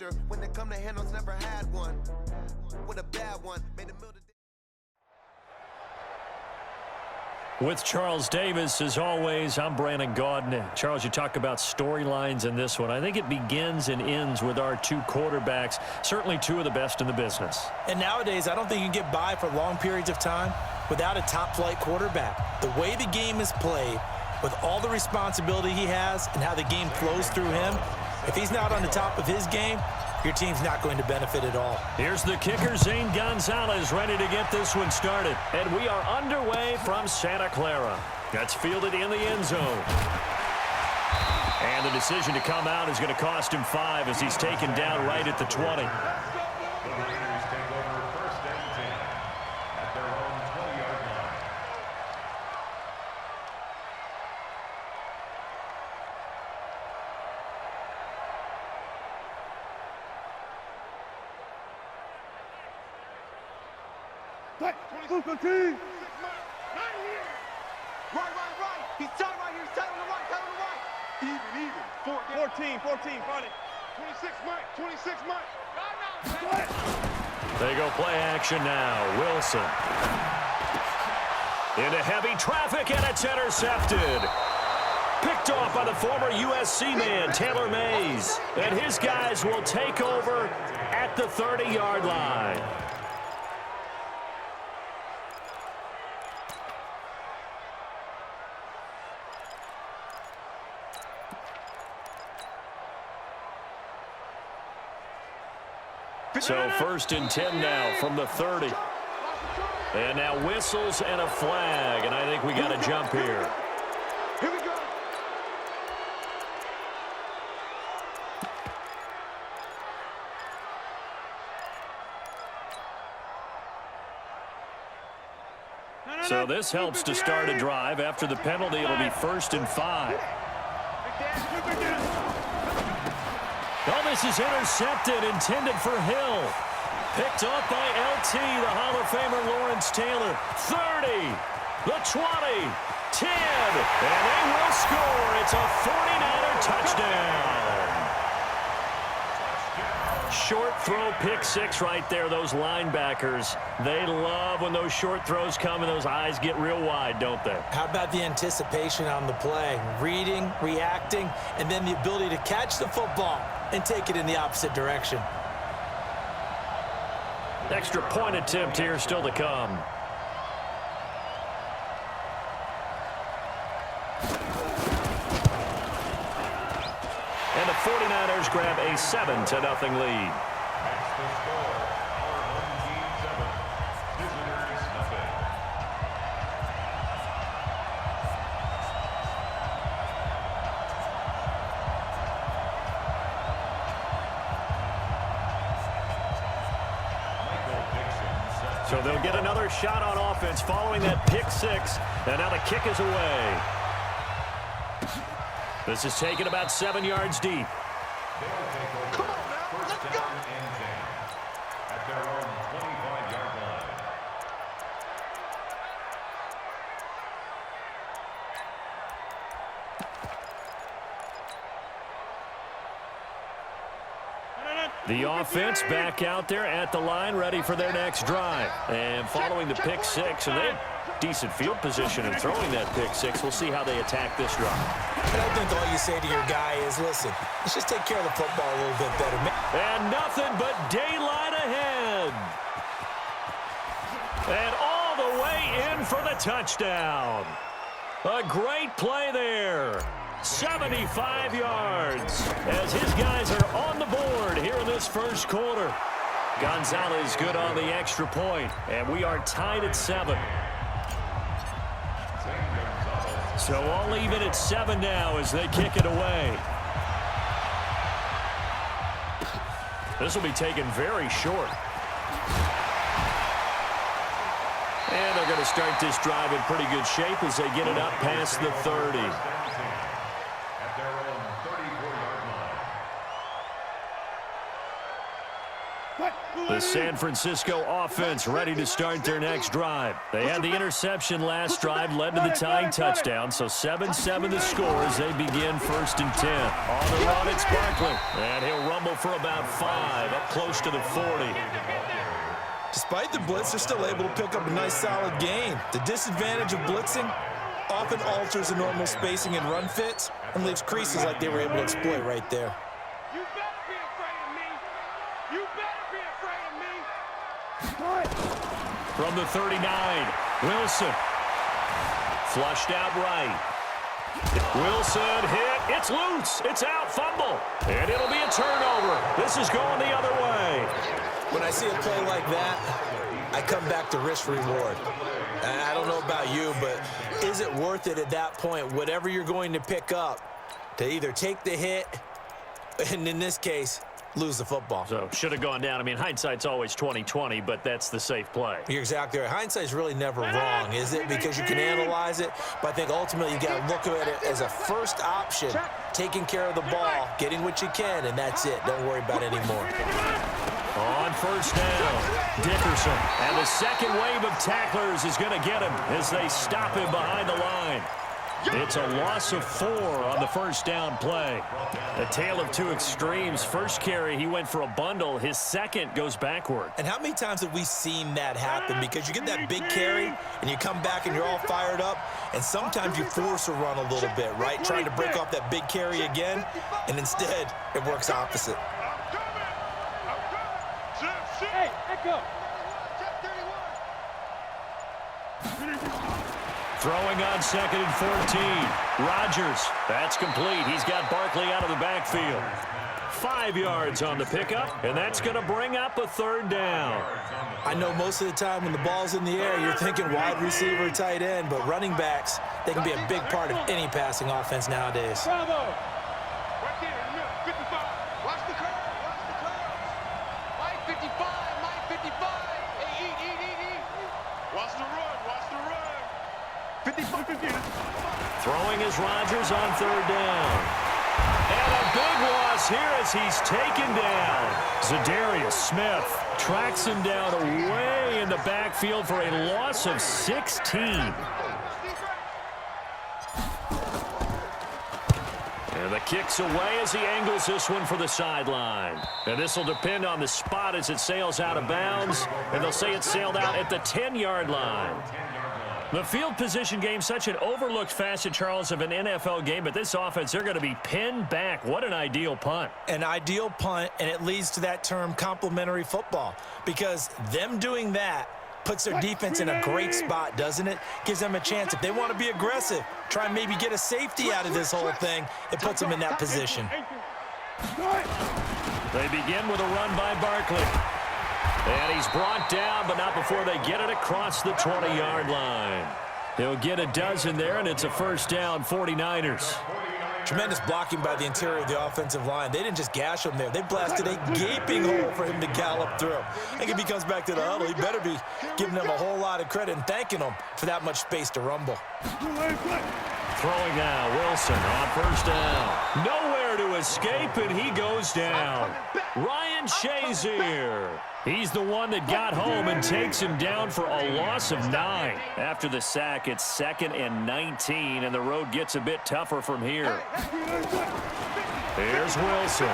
master. When it come to handles, never had one. With a bad one, made a mill. With Charles Davis, as always, I'm Brandon Gaudin. Charles, you talk about storylines in this one. I think it begins and ends with our two quarterbacks, certainly two of the best in the business. And nowadays, I don't think you can get by for long periods of time without a top-flight quarterback. The way the game is played, with all the responsibility he has and how the game flows through him, if he's not on the top of his game, your team's not going to benefit at all. Here's the kicker, Zane Gonzalez, ready to get this one started. And we are underway from Santa Clara. That's fielded in the end zone. And the decision to come out is going to cost him 5 as he's taken down right at the 20. Right. He's tight right here. Tight on the right. Even. 14, funny. 26, Mike. 26, Mike. They go play action now. Wilson. Into heavy traffic, and it's intercepted. Picked off by the former USC man, Taylor Mays. And his guys will take over at the 30-yard line. So 1st and 10 now from the 30. And now whistles and a flag, and I think we got a jump here. Here we go. So this helps to start a drive. After the penalty, it'll be 1st and 5. Oh, this is intercepted, intended for Hill. Picked up by LT, the Hall of Famer Lawrence Taylor. 30, the 20, 10, and they will score. It's a 49er touchdown. Short throw, pick 6 right there. Those linebackers, they love when those short throws come and those eyes get real wide, don't they? How about the anticipation on the play? Reading, reacting, and then the ability to catch the football and take it in the opposite direction. Extra point attempt here still to come. And the 49ers grab a 7-0 lead. So they'll get another shot on offense following that pick 6. And now the kick is away. This is taken about 7 yards deep. Come on now. Let's go. At their own 25-yard line. The offense back out there at the line, ready for their next drive. And following the pick 6, and they have decent field position in throwing that pick 6. We'll see how they attack this drive. And I think all you say to your guy is, listen, let's just take care of the football a little bit better. And nothing but daylight ahead. And all the way in for the touchdown. A great play there. 75 yards as his guys are on the board here in this first quarter. Gonzalez good on the extra point, and we are tied at 7. So all even at 7 now as they kick it away. This will be taken very short. And they're going to start this drive in pretty good shape as they get it up past the 30. At their own 34-yard The San Francisco offense ready to start their next drive. They had the interception last drive, led to the tying touchdown, so 7-7 the score as they begin 1st and 10. On the run, it's Barkley, and he'll rumble for about 5, up close to the 40. Despite the blitz, they're still able to pick up a nice solid gain. The disadvantage of blitzing often alters the normal spacing and run fits and leaves creases like they were able to exploit right there. You better be afraid of me. You better be afraid of me. From the 39, Wilson. Flushed out right. Wilson hit. It's loose. It's out. Fumble. And it'll be a turnover. This is going the other way. When I see a play like that, I come back to risk-reward. I don't know about you, but is it worth it at that point, whatever you're going to pick up, to either take the hit, and in this case, lose the football? So, should have gone down. I mean, hindsight's always 20/20, but that's the safe play. You're exactly right. Hindsight's really never wrong, is it? Because you can analyze it, but I think ultimately you got to look at it as a first option, taking care of the ball, getting what you can, and that's it. Don't worry about it anymore. On 1st down, Dickerson. And the second wave of tacklers is going to get him as they stop him behind the line. It's a loss of 4 on the 1st down play. A tale of two extremes. First carry, he went for a bundle. His second goes backward. And how many times have we seen that happen? Because you get that big carry, and you come back and you're all fired up, and sometimes you force a run a little bit, right? Trying to break off that big carry again, and instead it works opposite. Hey, echo. Throwing on 2nd and 14. Rodgers. That's complete. He's got Barkley out of the backfield. 5 yards on the pickup, and that's going to bring up a 3rd down. I know most of the time when the ball's in the air, you're thinking wide receiver, tight end, but running backs, they can be a big part of any passing offense nowadays. Bravo. Right there in the middle. 55. Watch the curve. Watch the curve. Mike 55. Mike 55. Hey, eat. Watch the run. Watch the run. 55. Throwing is Rodgers on 3rd down. And a big loss here as he's taken down. Zadarius Smith tracks him down away in the backfield for a loss of 16. And the kick's away as he angles this one for the sideline. And this will depend on the spot as it sails out of bounds. And they'll say it sailed out at the 10-yard line. The field position game, such an overlooked facet, Charles, of an NFL game, but this offense, they're going to be pinned back. What an ideal punt. An ideal punt, and it leads to that term complementary football, because them doing that puts their defense in a great spot, doesn't it? Gives them a chance. If they want to be aggressive, try and maybe get a safety out of this whole thing, it puts them in that position. They begin with a run by Barkley. And he's brought down, but not before they get it across the 20-yard line. He'll get a dozen there, and it's a 1st down, 49ers. Tremendous blocking by the interior of the offensive line. They didn't just gash him there. They blasted a gaping hole for him to gallop through. I think if he comes back to the huddle, he better be giving them a whole lot of credit and thanking them for that much space to rumble. Throwing now, Wilson on 1st down. Nowhere to escape, and he goes down. Ryan Shazier. He's the one that got home and takes him down for a loss of 9. After the sack, it's 2nd and 19, and the road gets a bit tougher from here. Here's Wilson.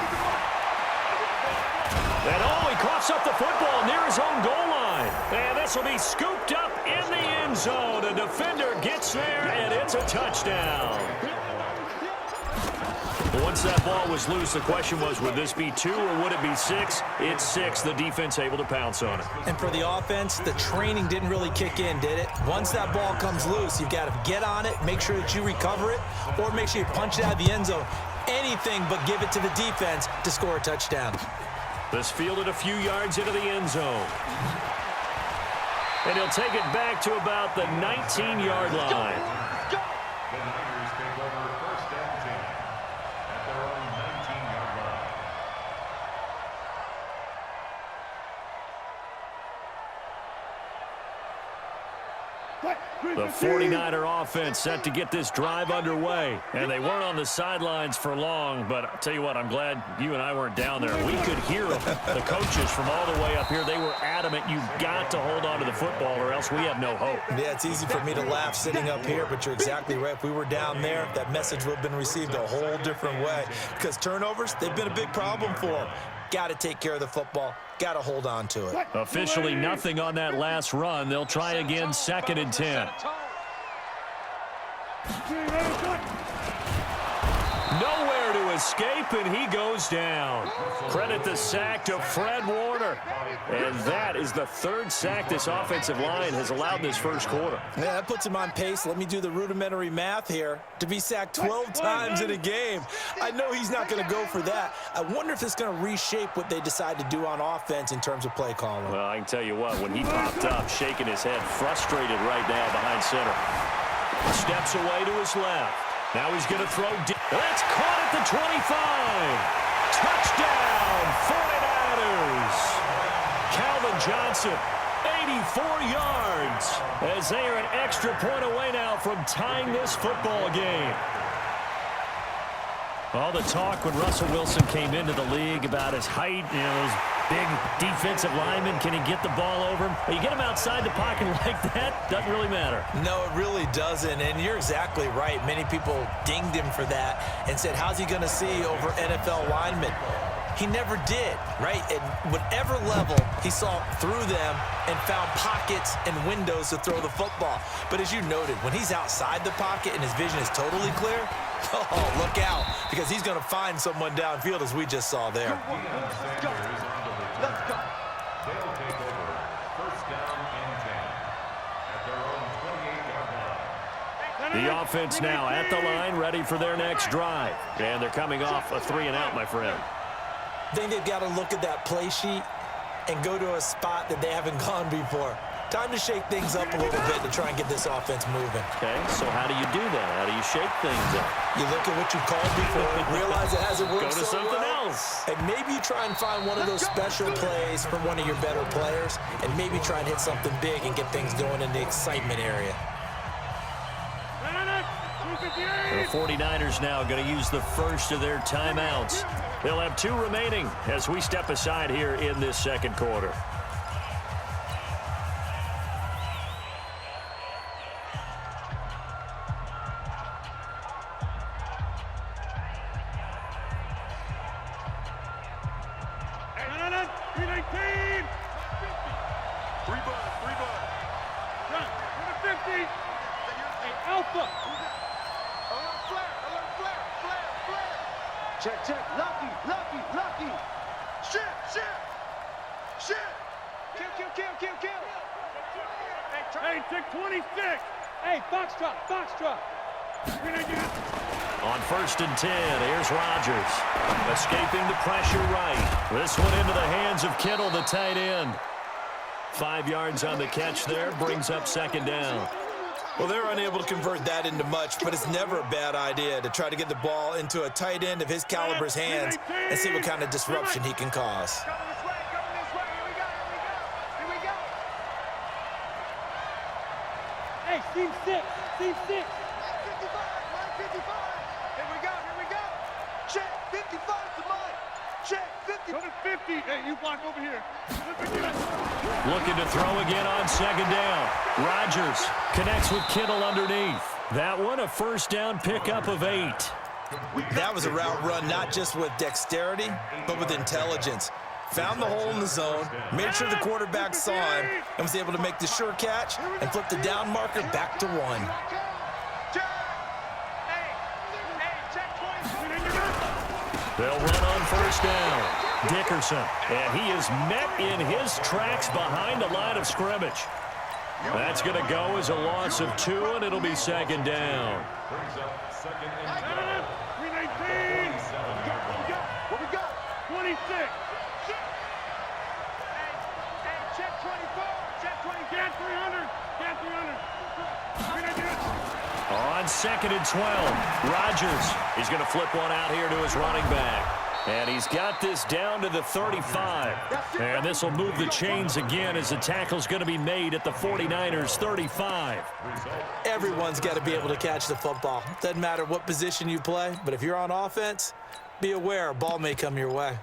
And he coughs up the football near his own goal line. And this will be scooped up in the end zone. A defender gets there, and it's a touchdown. Once that ball was loose, the question was, would this be 2 or would it be 6? It's 6. The defense able to pounce on it. And for the offense, the training didn't really kick in, did it? Once that ball comes loose, you've got to get on it, make sure that you recover it, or make sure you punch it out of the end zone. Anything but give it to the defense to score a touchdown. This fielded a few yards into the end zone. And he'll take it back to about the 19-yard line. The Niners take over 1st and 10 at their own 19-yard line. The 49er offense set to get this drive underway. And they weren't on the sidelines for long, but I'll tell you what, I'm glad you and I weren't down there. We could hear the coaches from all the way up here. They were adamant, you've got to hold on to the football or else we have no hope. Yeah, it's easy for me to laugh sitting up here, but you're exactly right. If we were down there, that message would have been received a whole different way. Because turnovers, they've been a big problem for them. Got to take care of the football. Got to hold on to it. Officially nothing on that last run. They'll try again, 2nd and 10. Nowhere to escape, and he goes down. Credit the sack to Fred Warner. And that is the 3rd sack this offensive line has allowed this first quarter. Yeah, that puts him on pace. Let me do the rudimentary math here. To be sacked 12 times in a game. I know he's not going to go for that. I wonder if it's going to reshape what they decide to do on offense in terms of play calling. Well, I can tell you what, when he popped up, shaking his head, frustrated right now behind center. Steps away to his left. Now he's going to throw deep. That's caught at the 25. Touchdown, 49ers. Calvin Johnson, 84 yards, as they are an extra point away now from tying this football game. All the talk when Russell Wilson came into the league about his height, those big defensive linemen, can he get the ball over him? You get him outside the pocket like that, doesn't really matter. No, it really doesn't, and you're exactly right. Many people dinged him for that and said, how's he going to see over NFL linemen? He never did, right? At whatever level, he saw through them and found pockets and windows to throw the football. But as you noted, when he's outside the pocket and his vision is totally clear, oh, look out, because he's going to find someone downfield, as we just saw there. Let's go. They'll take over 1st down and 10 at their own 28-yard line. The offense now at the line, ready for their next drive. And they're coming off a 3-and-out, my friend. I think they've got to look at that play sheet and go to a spot that they haven't gone before. Time to shake things up a little bit to try and get this offense moving. Okay, so how do you do that? How do you shake things up? You look at what you called before, realize it hasn't worked Go to so something well, else. and maybe you try and find one of those special plays from one of your better players, and maybe try and hit something big and get things going in the excitement area. The 49ers now going to use the first of their timeouts. They'll have 2 remaining as we step aside here in this 2nd quarter. Check. Lucky. Shit. Kill. Hey, check 26. Hey, box drop. On 1st and 10, here's Rodgers. Escaping the pressure right. This one into the hands of Kittle, the tight end. 5 yards on the catch there, brings up 2nd down. Well, they're unable to convert that into much, but it's never a bad idea to try to get the ball into a tight end of his caliber's hands and see what kind of disruption he can cause. Coming this way. Here we go. Hey, team 6. Line 55. Here we go. Check 55 to mine. Check 50. Go to 50. Hey, you block over here. Looking to throw again on 2nd down. Rodgers connects with Kittle underneath. That one, a 1st down pickup of 8. That was a route run not just with dexterity, but with intelligence. Found the hole in the zone, made sure the quarterback saw him, and was able to make the sure catch and flip the down marker back to 1. They'll run on 1st down. Dickerson, and he is met in his tracks behind the line of scrimmage. That's going to go as a loss of 2, and it'll be 2nd down. Brings up 2nd and 12. 319. What we got? 26. Hey, check 24. Check 20. Get 300. On 2nd and 12, Rodgers, he's going to flip one out here to his running back. And he's got this down to the 35. And this will move the chains again as the tackle's going to be made at the 49ers 35. Everyone's got to be able to catch the football. Doesn't matter what position you play, but if you're on offense, be aware a ball may come your way.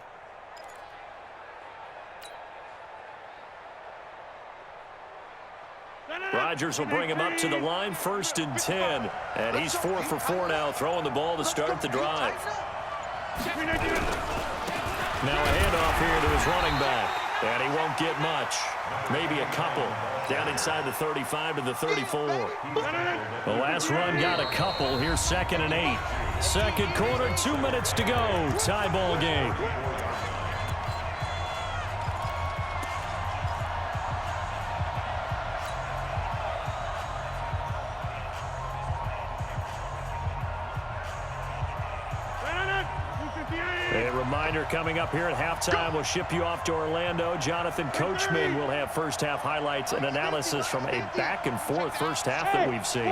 Rodgers will bring him up to the line, 1st and 10. And he's 4 for 4 now, throwing the ball to start the drive. Now a handoff here to his running back. And he won't get much. Maybe a couple. Down inside the 35 to the 34. The last run got a couple. Here's 2nd and 8. Second quarter, 2 minutes to go. Tie ball game. A reminder coming up here at halftime. We'll ship you off to Orlando. Jonathan Coachman will have first half highlights and analysis from a back-and-forth first half that we've seen.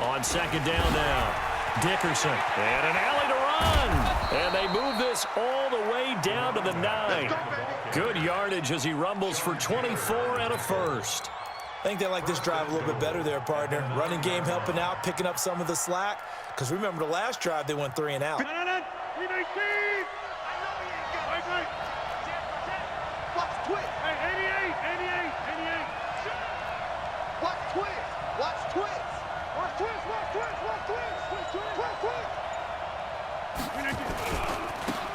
On second down now, Dickerson. And an alley to run. And they move this all the way down to the 9. Good yardage as he rumbles for 24 and a first. I think they like this drive a little bit better there, partner. Running game helping out, picking up some of the slack. Because remember, the last drive, they went 3 and out.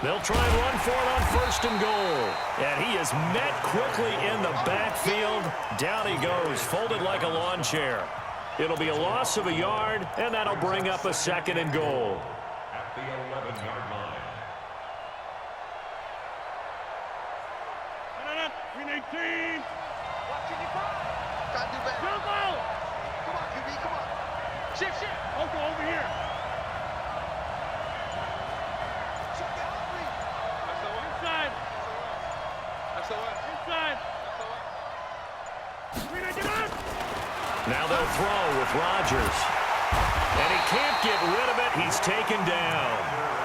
They'll try and run for it on 1st and goal. And he is met quickly in the backfield. Down he goes, folded like a lawn chair. It'll be a loss of a yard, and that'll bring up a 2nd and goal. At the 11-yard line. Shift. Over here. Now they'll throw with Rodgers. And he can't get rid of it. He's taken down.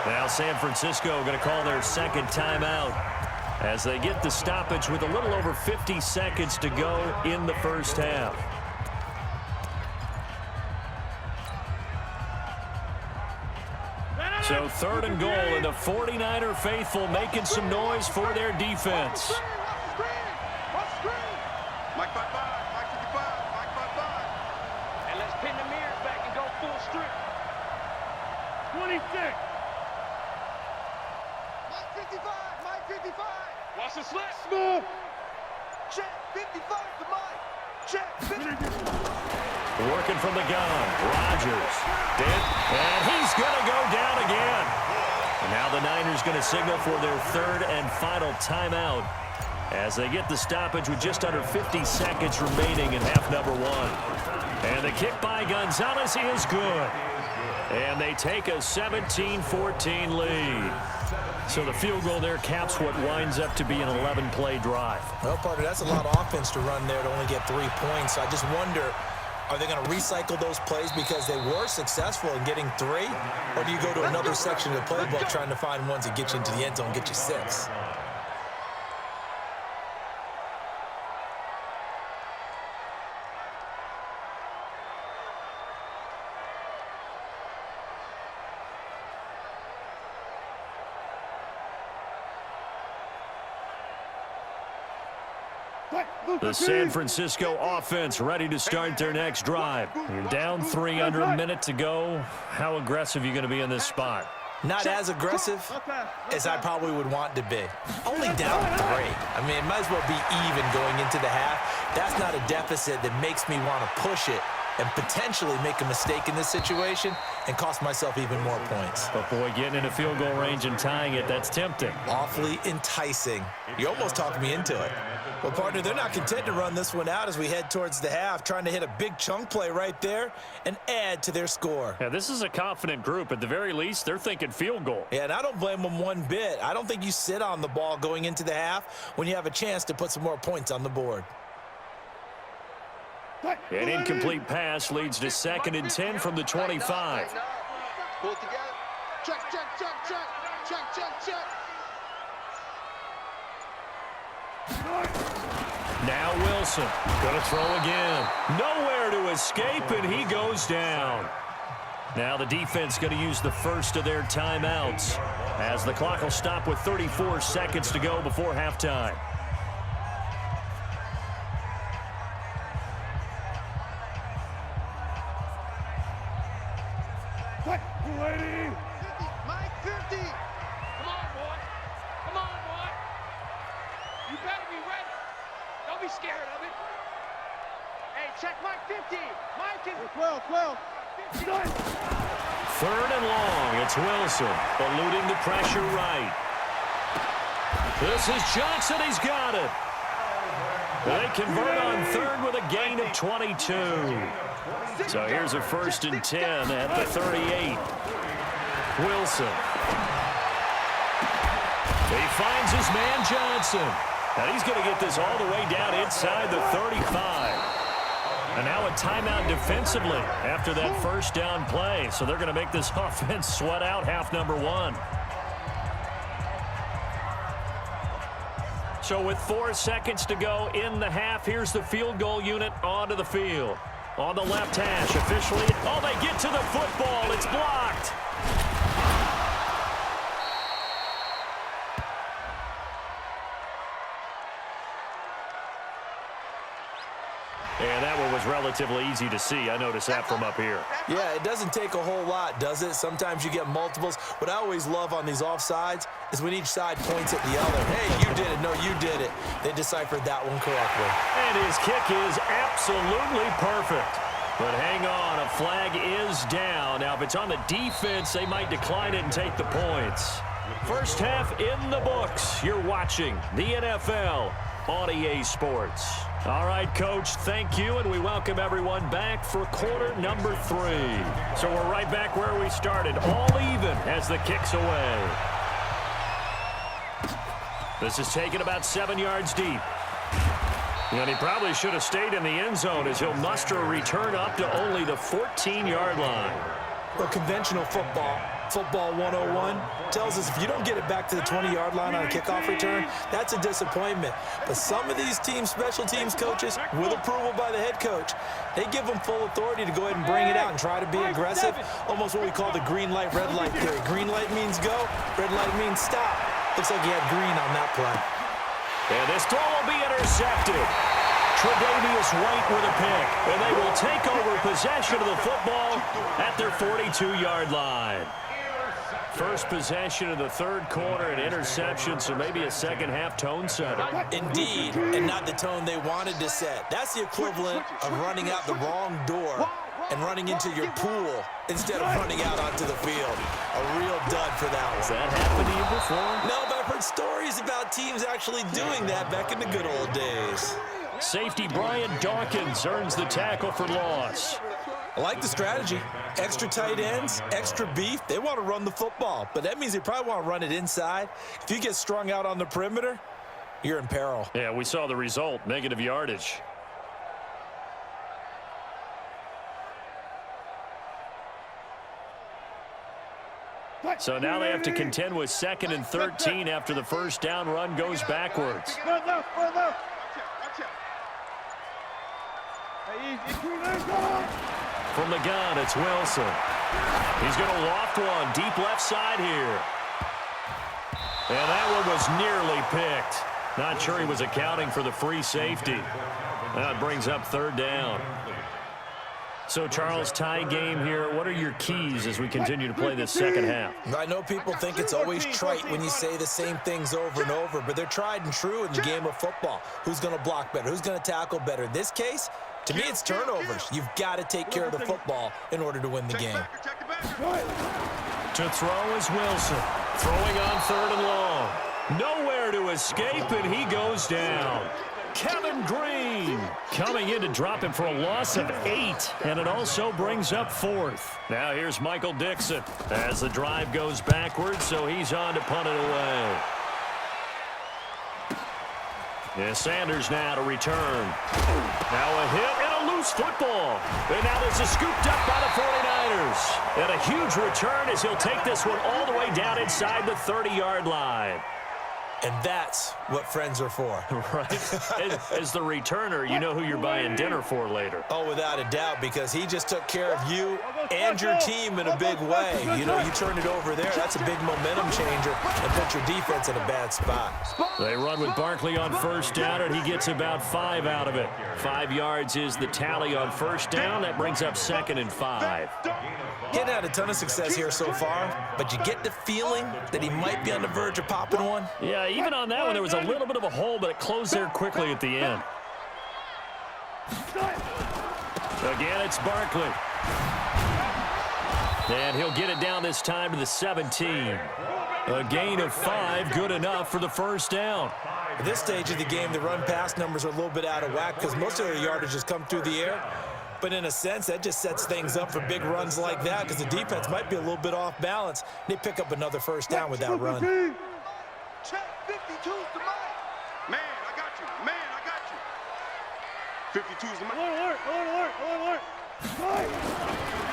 Now San Francisco going to call their 2nd timeout as they get the stoppage with a little over 50 seconds to go in the first half. So 3rd and goal, and the 49er faithful making some noise for their defense. Mike 5-5, Mike 55, Mike 5-5. And let's pin the mirrors back and go full strip. 26. Mike 55. Watch the slip. Smooth. Check. 55 to Mike. Check. 50. Working from the gun, Rodgers. And he's going to go down again. And now the Niners going to signal for their 3rd and final timeout as they get the stoppage with just under 50 seconds remaining in half number 1. And the kick by Gonzalez is good. And they take a 17-14 lead. So the field goal there caps what winds up to be an 11-play drive. Well, partner, that's a lot of offense to run there to only get 3 points. I just wonder, are they going to recycle those plays because they were successful in getting 3? Or do you go to another section of the playbook trying to find ones that get you into the end zone, get you 6? The San Francisco offense ready to start their next drive. You're down 3 under a minute to go. How aggressive are you going to be in this spot? Not as aggressive as I probably would want to be. Only down 3. I mean, it might as well be even going into the half. That's not a deficit that makes me want to push it and potentially make a mistake in this situation and cost myself even more points. But, boy, getting into field goal range and tying it, that's tempting. Awfully enticing. You almost talked me into it. Well, partner, they're not content to run this one out as we head towards the half, trying to hit a big chunk play right there and add to their score. Yeah, this is a confident group. At the very least, they're thinking field goal. Yeah, and I don't blame them one bit. I don't think you sit on the ball going into the half when you have a chance to put some more points on the board. An incomplete pass leads to 2nd and 10 from the 25. Pull it together. Check, check, check, check. Check, check, check. Now Wilson, going to throw again. Nowhere to escape, and he goes down. Now the defense going to use the first of their timeouts, as the clock will stop with 34 seconds to go before halftime. Mike 50. Come on, boy. Come on, boy. You better be ready. Don't be scared of it. Hey, check Mike 50. Mike is 12. 3rd and long. It's Wilson, eluding the pressure right. This is Johnson. He's got it. They convert on 3rd with a gain of 22. So here's a 1st and 10 at the 38. Wilson. He finds his man Johnson. And he's going to get this all the way down inside the 35. And now a timeout defensively after that first down play. So they're going to make this offense sweat out half number 1. So with 4 seconds to go in the half, here's the field goal unit onto the field. On the left hash, officially. Oh, they get to the football. It's blocked. And that one was relatively easy to see. I noticed that from up here. Yeah, it doesn't take a whole lot, does it? Sometimes you get multiples. What I always love on these offsides is when each side points at the other. Hey, you did it. No, you did it. They deciphered that one correctly. And his kick is absolutely perfect. But hang on, a flag is down. Now, if it's on the defense, they might decline it and take the points. First half in the books. You're watching the NFL on EA Sports. All right, Coach, thank you, and we welcome everyone back for quarter number 3. So we're right back where we started, all even as the kick's away. This is taken about 7 yards deep. And he probably should have stayed in the end zone as he'll muster a return up to only the 14-yard line. Well, conventional football 101, tells us if you don't get it back to the 20-yard line on a kickoff return, that's a disappointment. But some of these teams, special teams coaches, with approval by the head coach, they give them full authority to go ahead and bring it out and try to be aggressive, almost what we call the green light, red light theory. Green light means go, red light means stop. Looks like he had green on that play. And this throw will be intercepted. Tre'Davious White with a pick, and they will take over possession of the football at their 42-yard line. First possession of the third quarter, an interception, so maybe a second-half tone setter. Indeed, and not the tone they wanted to set. That's the equivalent of running out the wrong door and running into your pool instead of running out onto the field. A real dud for that one. Has that happened to you before? No, but I've heard stories about teams actually doing that back in the good old days. Safety Brian Dawkins earns the tackle for loss. I like the strategy. Extra tight ends, extra beef. They want to run the football, but that means they probably want to run it inside. If you get strung out on the perimeter, you're in peril. Yeah, we saw the result, negative yardage. So now they have to contend with 2nd and 13 after the first down run goes backwards. From the gun, it's Wilson. He's going to loft one deep left side here. And that one was nearly picked. Not sure he was accounting for the free safety. That brings up 3rd down. So, Charles, tie game here. What are your keys as we continue to play this second half? I know people think it's always trite when you say the same things over and over, but they're tried and true in the game of football. Who's going to block better? Who's going to tackle better? In this case, to me, it's turnovers. You've got to take care of the football in order to win the game. To throw is Wilson. Throwing on 3rd and long. Nowhere to escape, and he goes down. Kevin Green coming in to drop him for a loss of 8, and it also brings up 4th. Now here's Michael Dixon as the drive goes backwards, so he's on to punt it away. Yeah, Sanders now to return. Now a hit and a loose football. And now this is scooped up by the 49ers. And a huge return as he'll take this one all the way down inside the 30-yard line. And that's what friends are for. Right. As the returner, you know who you're buying dinner for later. Oh, without a doubt, because he just took care of you and your team in a big way. You know, you turned it over there. That's a big momentum changer and put your defense in a bad spot. They run with Barkley on first down, and he gets about 5 out of it. 5 yards is the tally on first down. That brings up 2nd and 5. Getting had a ton of success here so far, but you get the feeling that he might be on the verge of popping one. Yeah, even on that one, there was a little bit of a hole, but it closed there quickly at the end. Again, it's Barkley. And he'll get it down this time to the 17. A gain of 5, good enough for the first down. At this stage of the game, the run-pass numbers are a little bit out of whack because most of their yardage has come through the air. But in a sense, that just sets things up for big runs like that because the defense might be a little bit off balance. They pick up another first down with that run. Check 52's the mic. Man, I got you. Man, I got you. 52's the mic. Alert.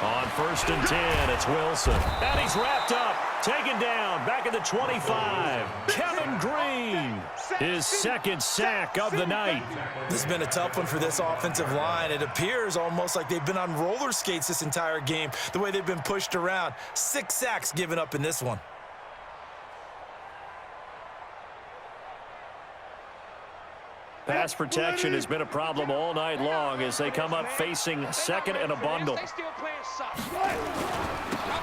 On 1st and 10, it's Wilson. And he's wrapped up. Taken down. Back at the 25. Kevin Green. His 2nd sack of the night. This has been a tough one for this offensive line. It appears almost like they've been on roller skates this entire game, the way they've been pushed around. 6 sacks given up in this one. Pass protection has been a problem all night long as they come up facing 2nd and a bundle.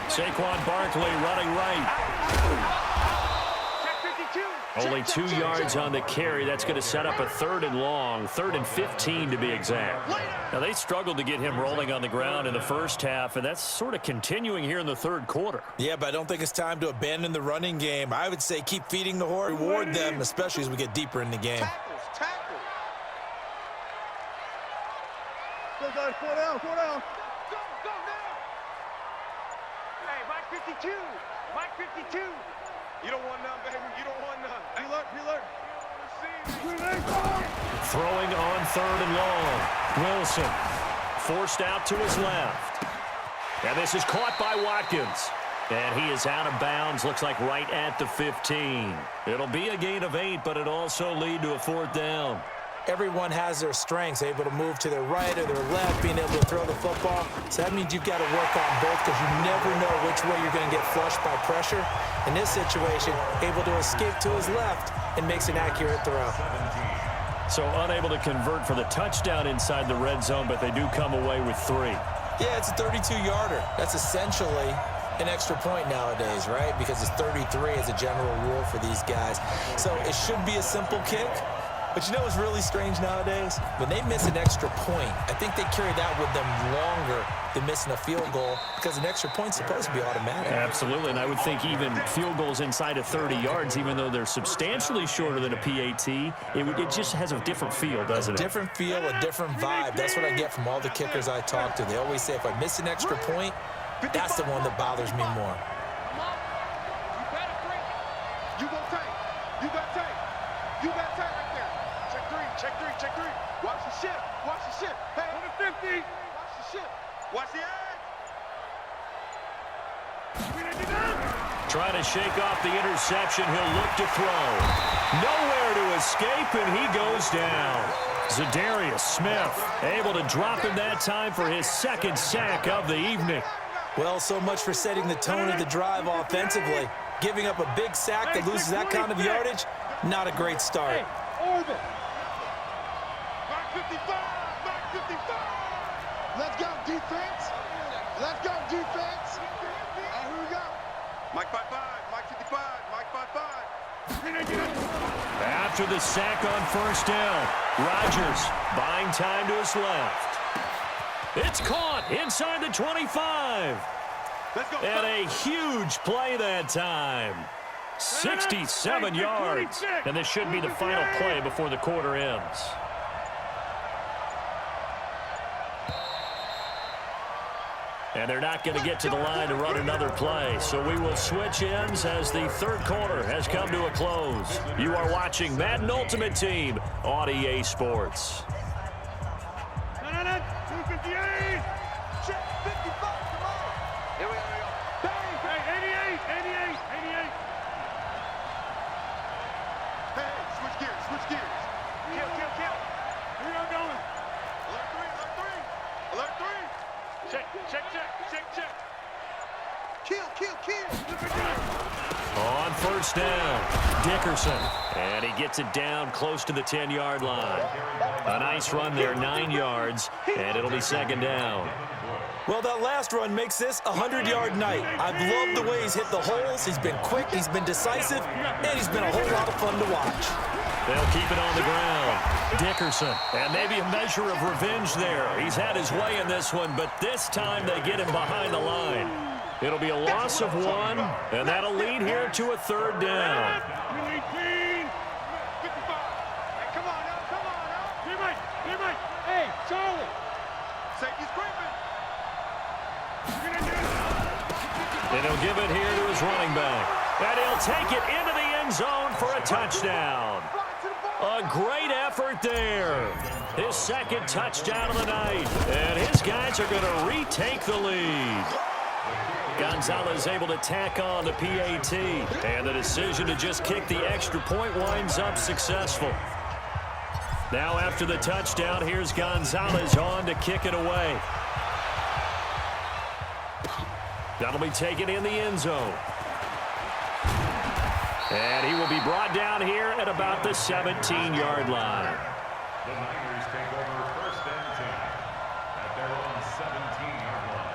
Saquon Barkley running right. Only 2 yards on the carry. That's going to set up a 3rd and long, 3rd and 15 to be exact. Now, they struggled to get him rolling on the ground in the first half, and that's sort of continuing here in the 3rd quarter. Yeah, but I don't think it's time to abandon the running game. I would say keep feeding the horse, reward them, especially as we get deeper in the game. Tackle. Go, guys, 4 down. Go now. Hey, Mike 52. Mike 52. You don't want none, baby. You don't want none. Pre-alert. Throwing on 3rd and long. Wilson forced out to his left. And this is caught by Watkins. And he is out of bounds, looks like right at the 15. It'll be a gain of 8, but it'll also lead to a 4th down. Everyone has their strengths, able to move to their right or their left, being able to throw the football. So that means you've got to work on both because you never know which way you're going to get flushed by pressure. In this situation, able to escape to his left and makes an accurate throw. So unable to convert for the touchdown inside the red zone, but they do come away with 3. Yeah, it's a 32-yarder. That's essentially an extra point nowadays, right? Because it's 33 as a general rule for these guys. So it should be a simple kick. But you know what's really strange nowadays? When they miss an extra point, I think they carry that with them longer than missing a field goal because an extra point's supposed to be automatic. Absolutely, and I would think even field goals inside of 30 yards, even though they're substantially shorter than a PAT, it just has a different feel, doesn't it? A different feel, a different vibe. That's what I get from all the kickers I talk to. They always say if I miss an extra point, that's the one that bothers me more. You got tape. You got tape right there. Check 3. Watch the ship. Hey, on the 50. Watch the ship. Watch the edge. Trying to shake off the interception. He'll look to throw. Nowhere to escape, and he goes down. Zadarius Smith able to drop him that time for his 2nd sack of the evening. Well, so much for setting the tone of the drive offensively. Giving up a big sack that loses that kind of yardage, not a great start. Orbit. Mark 55. Let's go, defense. Here we go. Mike 55. Mike 55. Mike 55. After the sack on first down, Rodgers buying time to his left. It's caught inside the 25. Let's go. And a huge play that time. 67 yards. And this should be the final play before the quarter ends. And they're not going to get to the line to run another play. So we will switch ends as the 3rd quarter has come to a close. You are watching Madden Ultimate Team on EA Sports. No. check. Kill. On first down, Dickerson. And he gets it down close to the 10-yard line. A nice run there, 9 yards, and it'll be second down. Well, that last run makes this a 100-yard night. I've loved the way he's hit the holes. He's been quick, he's been decisive, and he's been a whole lot of fun to watch. They'll keep it on the ground. Dickerson, and maybe a measure of revenge there. He's had his way in this one, but this time they get him behind the line. It'll be a loss of 1, and that'll lead here to a third down. 18, 55. Hey, come on now. Teammate. Hey, Charlie. Safety's creeping. And he'll give it here to his running back. And he'll take it into the end zone for a touchdown. A great effort there. His second touchdown of the night. And his guys are going to retake the lead. Gonzalez able to tack on the PAT. And the decision to just kick the extra point winds up successful. Now after the touchdown, here's Gonzalez on to kick it away. That'll be taken in the end zone. And he will be brought down here at about the 17-yard line. The Niners take over first and 10 at their own 17-yard line.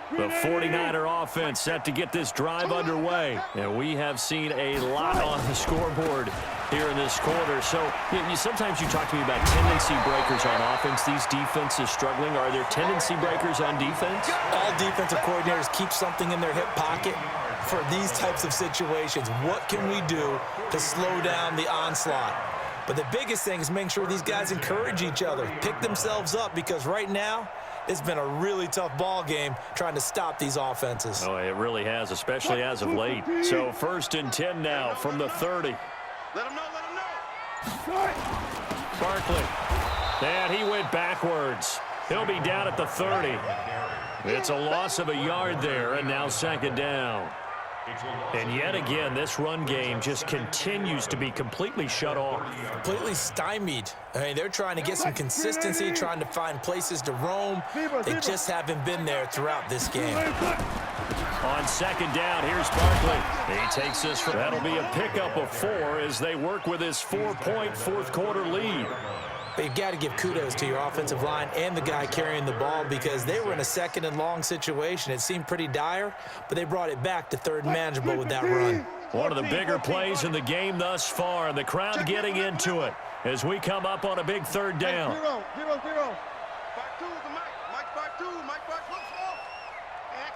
The 49er offense set to get this drive underway. And we have seen a lot on the scoreboard here in this quarter. So sometimes you talk to me about tendency breakers on offense. These defenses struggling. Are there tendency breakers on defense? All defensive coordinators keep something in their hip pocket for these types of situations. What can we do to slow down the onslaught? But the biggest thing is making sure these guys encourage each other, pick themselves up, because right now it's been a really tough ball game trying to stop these offenses. Oh, it really has, especially as of late. So first and 10 now from the 30. Let him know. Barkley. And he went backwards. He'll be down at the 30. It's a loss of a yard there, and now second down. And yet again, this run game just continues to be completely shut off. Completely stymied. I mean, they're trying to get some consistency, trying to find places to roam. They just haven't been there throughout this game. On second down, here's Barkley. He takes this. That'll be a pickup of 4 as they work with his 4-point fourth-quarter lead. But you've got to give kudos to your offensive line and the guy carrying the ball, because they were in a second and long situation. It seemed pretty dire, but they brought it back to third and manageable with that run. One of the bigger plays in the game thus far, and the crowd getting into it as we come up on a big third down. 0-0. 5-2 is the Mike. Mike 5-2. Mike 5-2.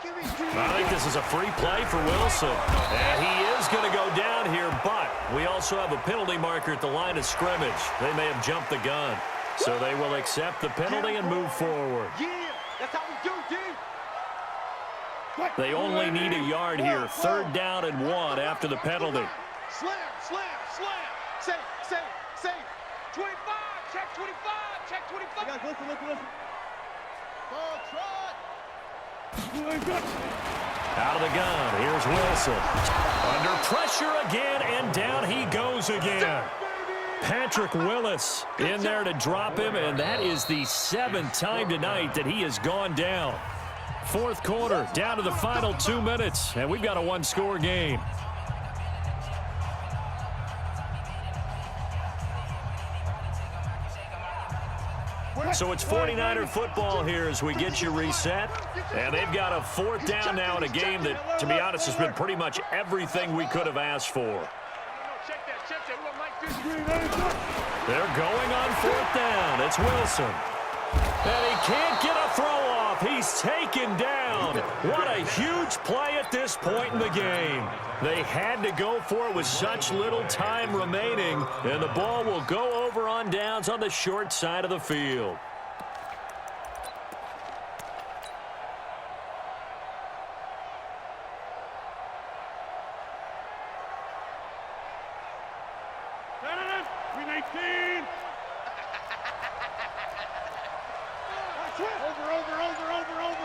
I think this is a free play for Wilson. And he is going to go down here, but we also have a penalty marker at the line of scrimmage. They may have jumped the gun. So they will accept the penalty and move forward. Yeah, that's how we do, D. They only need a yard here. Third down and 1 after the penalty. Slam. Safe. 25. Check 25. Check 25. Guys, listen. Ball trot. Out of the gun, here's Wilson. Under pressure again, and down he goes again. Patrick Willis in there to drop him, and that is the 7th time tonight that he has gone down. Fourth quarter, down to the final 2 minutes, and we've got a one-score game. So it's 49er football here as we get you reset. And they've got a 4th down now in a game that, to be honest, has been pretty much everything we could have asked for. They're going on 4th down. It's Wilson. And he can't get a throw off. He's taken down. What a huge play at this point in the game. They had to go for it with such little time remaining. And the ball will go over on downs on the short side of the field.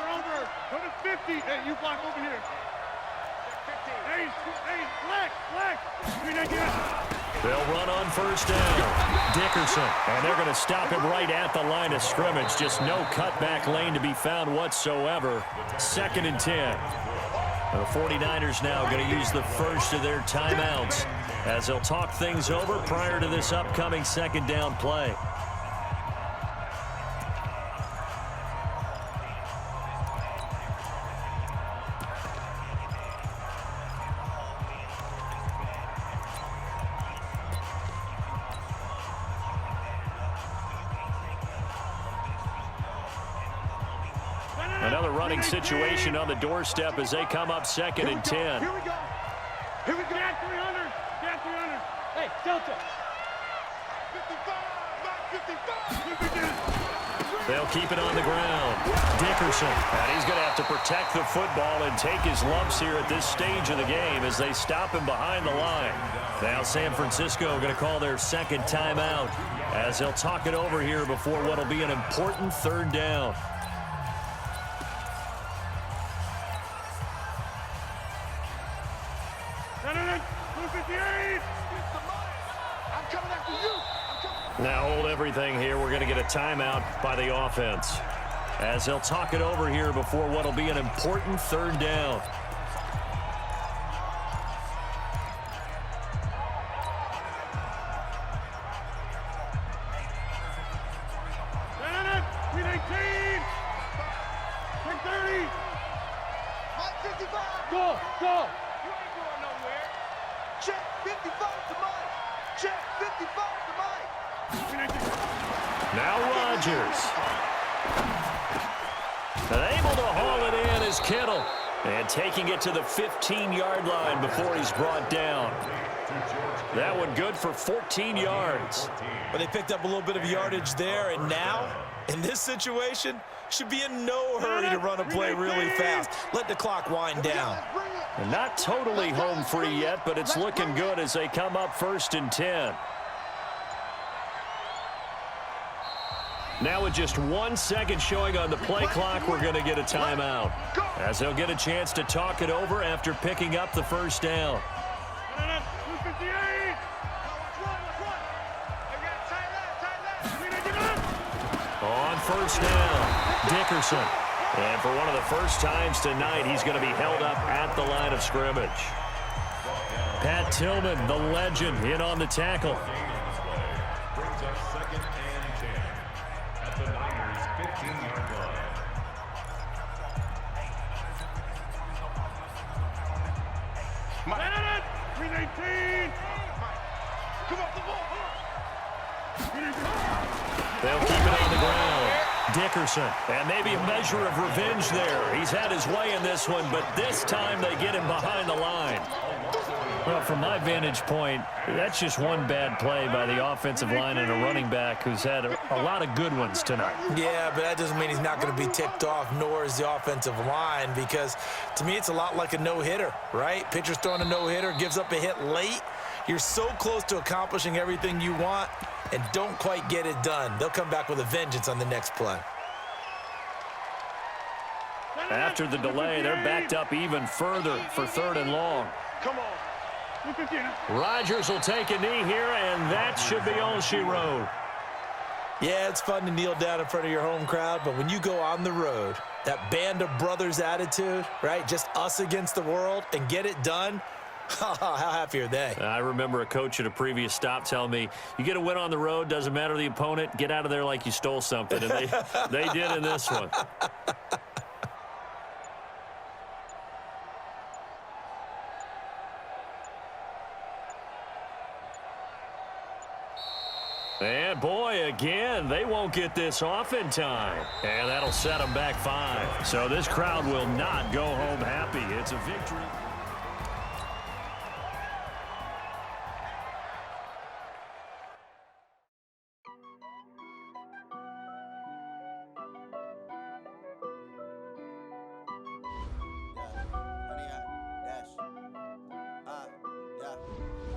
Over. Go to 50. Hey, you block over here. 15. They'll run on first down. Dickerson, and they're going to stop him right at the line of scrimmage. Just no cutback lane to be found whatsoever. 2nd and 10. The 49ers now going to use the first of their timeouts as they'll talk things over prior to this upcoming 2nd down play. Another running situation on the doorstep as they come up 2nd and 10. Here we go. Here we go. Get 300. Get 300. Hey, Delta. 55. They'll keep it on the ground. Dickerson, and he's going to have to protect the football and take his lumps here at this stage of the game as they stop him behind the line. Now San Francisco going to call their 2nd timeout as they'll talk it over here before what will be an important 3rd down. Now hold everything here. We're going to get a timeout by the offense as they'll talk it over here before what will be an important 3rd down. Go, go. You ain't going nowhere. Check 55 to Mike. Check 55 to Mike. Now Rodgers. And able to haul it in is Kittle. And taking it to the 15-yard line before he's brought down. That one good for 14 yards. But they picked up a little bit of yardage there, and now, in this situation, should be in no hurry to run a play really fast. Let the clock wind down. And not totally home free yet, but it's looking good as they come up 1st and 10. Now with just 1 second showing on the play clock, we're going to get a timeout as they'll get a chance to talk it over after picking up the 1st down. On 1st down, Dickerson. And for one of the first times tonight, he's going to be held up at the line of scrimmage. Pat Tillman, the legend, in on the tackle. Brings up 2nd and 10 at the Niners' 15-yard line. Mike. 319. Come off the ball. They'll keep it on the ground. Dickerson, and maybe a measure of revenge there. He's had his way in this one, but this time they get him behind the line. Well, from my vantage point, that's just one bad play by the offensive line and a running back who's had a lot of good ones tonight. Yeah, but that doesn't mean he's not going to be ticked off, nor is the offensive line, because to me it's a lot like a no-hitter, right? Pitcher's throwing a no-hitter, gives up a hit late. You're so close to accomplishing everything you want and don't quite get it done. They'll come back with a vengeance on the next play. After the delay, they're backed up even further for 3rd and long. Come on. Rodgers will take a knee here, and that should be all she wrote. Yeah, it's fun to kneel down in front of your home crowd, but when you go on the road, that band of brothers attitude, right, just us against the world, and get it done, how happy are they? I remember a coach at a previous stop telling me, you get a win on the road, doesn't matter the opponent, get out of there like you stole something, and they did in this one. And boy, again, they won't get this off in time. And that'll set them back 5. So this crowd will not go home happy. It's a victory.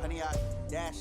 Honey, I dash.